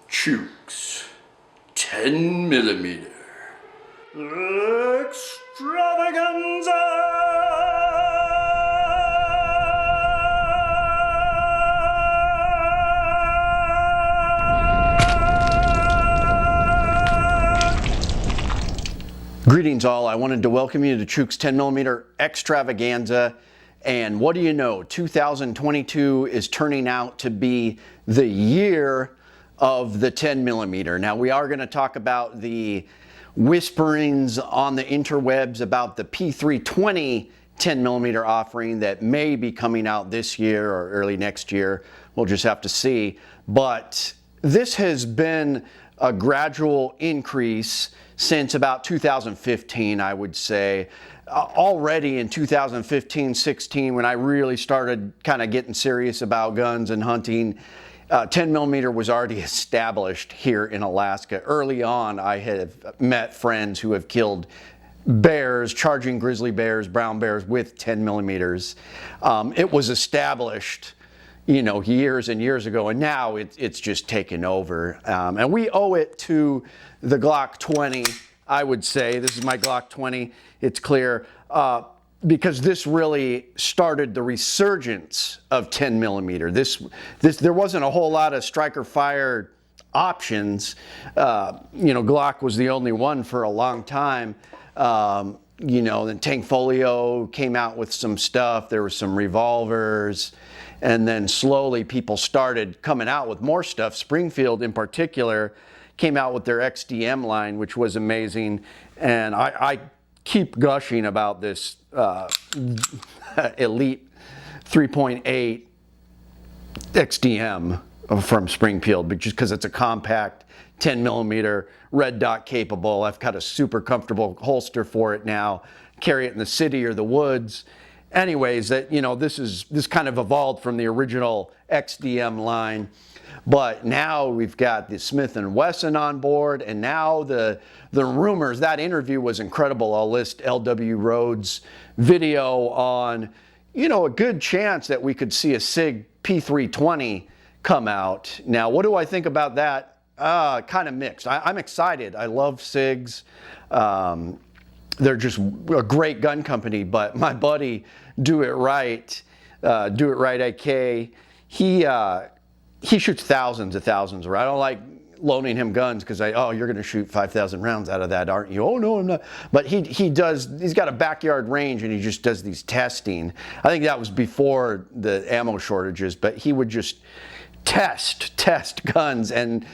Chuke's 10 millimeter extravaganza. Greetings all, I wanted to welcome you to Chuke's 10 millimeter extravaganza. And what do you know, 2022 is turning out to be the year of the 10 millimeter. Now we are going to talk about the whisperings on the interwebs about the P320 10 millimeter offering that may be coming out this year or early next year. We'll just have to see. But this has been a gradual increase since about 2015, I would say. Already in 2015-16, when I really started kind of getting serious about guns and hunting, 10 millimeter was already established here in Alaska. Early on, I have met friends who have killed bears, charging grizzly bears, brown bears with 10 millimeters. It was established, you know, years and years ago, and now it's just taken over. And we owe it to the Glock 20, I would say. This is my Glock 20, it's clear, because this really started the resurgence of 10 millimeter. There wasn't a whole lot of striker fire options. You know, Glock was the only one for a long time. You know, then Tank Folio came out with some stuff. There were some revolvers. And then slowly people started coming out with more stuff. Springfield in particular came out with their XDM line, which was amazing. And I keep gushing about this Elite 3.8 XDM from Springfield, just because it's a compact 10 millimeter red dot capable. I've got a super comfortable holster for it now. Carry it in the city or the woods. Anyways, that, you know, this kind of evolved from the original XDM line, but now we've got the Smith & Wesson on board, and now the rumors. That interview was incredible. I'll list LW Rhodes' video on, you know, a good chance that we could see a Sig P320 come out. Now, what do I think about that? Kind of mixed. I'm excited. I love Sigs. They're just a great gun company, but my buddy, Do It Right AK, he shoots thousands of thousands. I don't like loaning him guns because you're going to shoot 5,000 rounds out of that, aren't you? Oh, no, I'm not. But he's got a backyard range and he just does these testing. I think that was before the ammo shortages, but he would just test guns and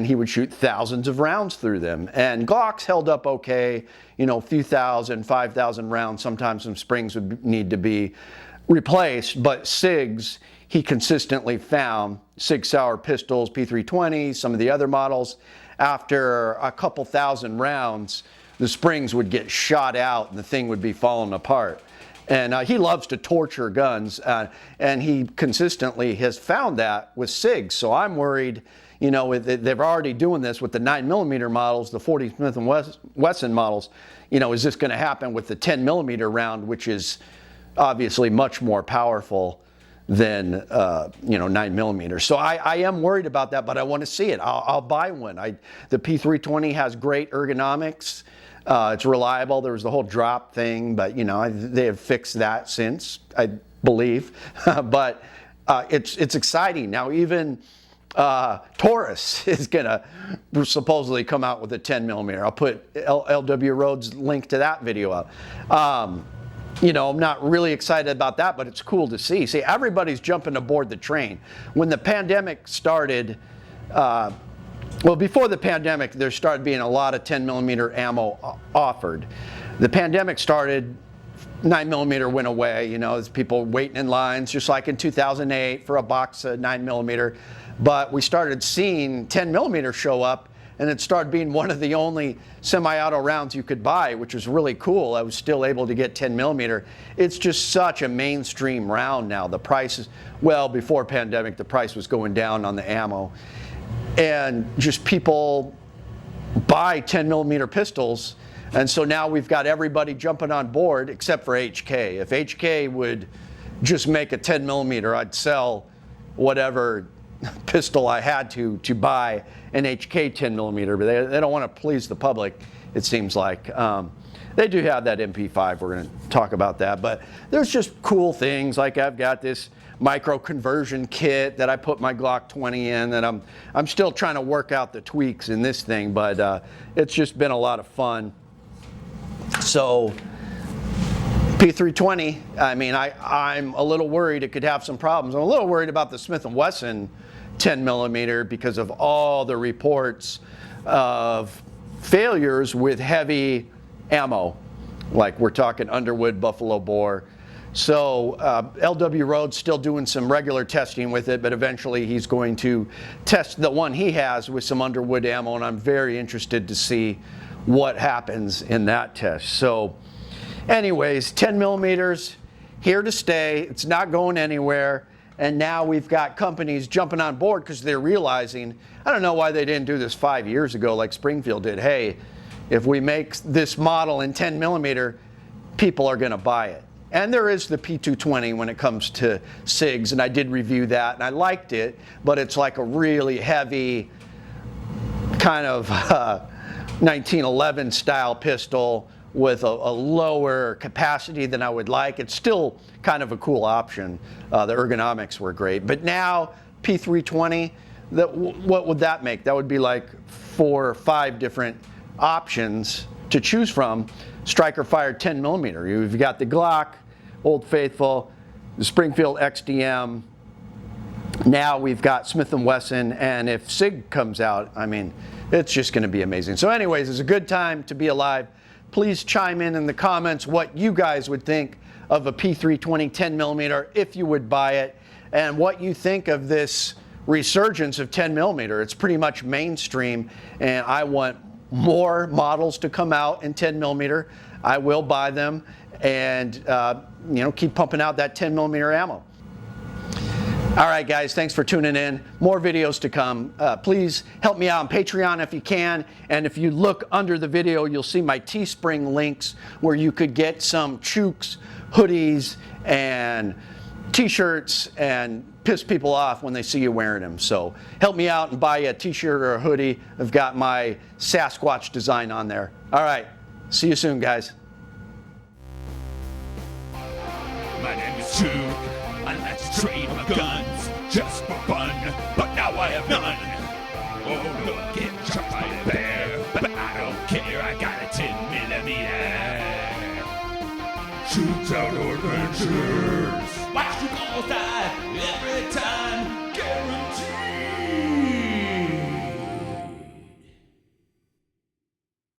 he would shoot thousands of rounds through them. And Glocks held up okay, you know, a few thousand, 5,000 rounds. Sometimes some springs would need to be replaced, but Sigs, he consistently found Sig Sauer pistols, P320, some of the other models, after a couple thousand rounds, the springs would get shot out and the thing would be falling apart. And he loves to torture guns, and he consistently has found that with SIGs. So I'm worried, you know, they're already doing this with the 9 millimeter models, the 40 Smith & Wesson models. You know, is this going to happen with the 10 millimeter round, which is obviously much more powerful than, you know, 9 millimeter. So I am worried about that, but I want to see it. I'll buy one. The P320 has great ergonomics. It's reliable. There was the whole drop thing, but you know, they have fixed that since, I believe. But it's exciting. Now even Taurus is gonna supposedly come out with a 10 millimeter. I'll put LW Rhodes' link to that video up. You know, I'm not really excited about that, but it's cool to see. See, everybody's jumping aboard the train. When the pandemic started, well, before the pandemic, there started being a lot of 10 millimeter ammo offered. The pandemic started, 9 millimeter went away. You know, there's people waiting in lines, just like in 2008 for a box of 9 millimeter. But we started seeing 10 millimeter show up, and it started being one of the only semi-auto rounds you could buy, which was really cool. I was still able to get 10 millimeter. It's just such a mainstream round now. The price is, well, before pandemic, the price was going down on the ammo. And just people buy 10 millimeter pistols. And so now we've got everybody jumping on board except for HK. If HK would just make a 10 millimeter, I'd sell whatever pistol I had to buy an HK 10 millimeter, but they don't want to please the public, it seems like. They do have that MP5, we're going to talk about that, but there's just cool things, like I've got this micro conversion kit that I put my Glock 20 in that I'm still trying to work out the tweaks in this thing, but it's just been a lot of fun. So P320, I mean, I'm a little worried it could have some problems. I'm a little worried about the Smith & Wesson 10 millimeter because of all the reports of failures with heavy ammo, like we're talking Underwood, Buffalo Bore. So LW Rhodes still doing some regular testing with it, but eventually he's going to test the one he has with some Underwood ammo, and I'm very interested to see what happens in that test. So anyways, 10 millimeters, here to stay. It's not going anywhere. And now we've got companies jumping on board because they're realizing, I don't know why they didn't do this 5 years ago like Springfield did. Hey, if we make this model in 10 millimeter, people are going to buy it. And there is the P220 when it comes to SIGs, and I did review that, and I liked it, but it's like a really heavy kind of 1911 style pistol with a lower capacity than I would like. It's still kind of a cool option. The ergonomics were great. But now, P320, what would that make? That would be like 4 or 5 different options to choose from. Striker fired 10 millimeter. You've got the Glock, Old Faithful, the Springfield XDM. Now we've got Smith & Wesson, and if SIG comes out, I mean, it's just going to be amazing. So anyways, it's a good time to be alive. Please chime in the comments what you guys would think of a P320 10 millimeter, if you would buy it, and what you think of this resurgence of 10 millimeter. It's pretty much mainstream, and I want more models to come out in 10 millimeter. I will buy them and you know, keep pumping out that 10 millimeter ammo. All right, guys, thanks for tuning in. More videos to come. Please help me out on Patreon if you can. And if you look under the video, you'll see my Teespring links where you could get some Chukes, hoodies, and t-shirts and piss people off when they see you wearing them. So help me out and buy a t-shirt or a hoodie. I've got my Sasquatch design on there. All right, see you soon, guys. My name is Chuke. I like to trade my guns just for fun, but now I have none. Oh, look, getting shot by a bear, but I don't care. I got a 10 millimeter. Chuke's Outdoor Adventures. Watch you all die every time.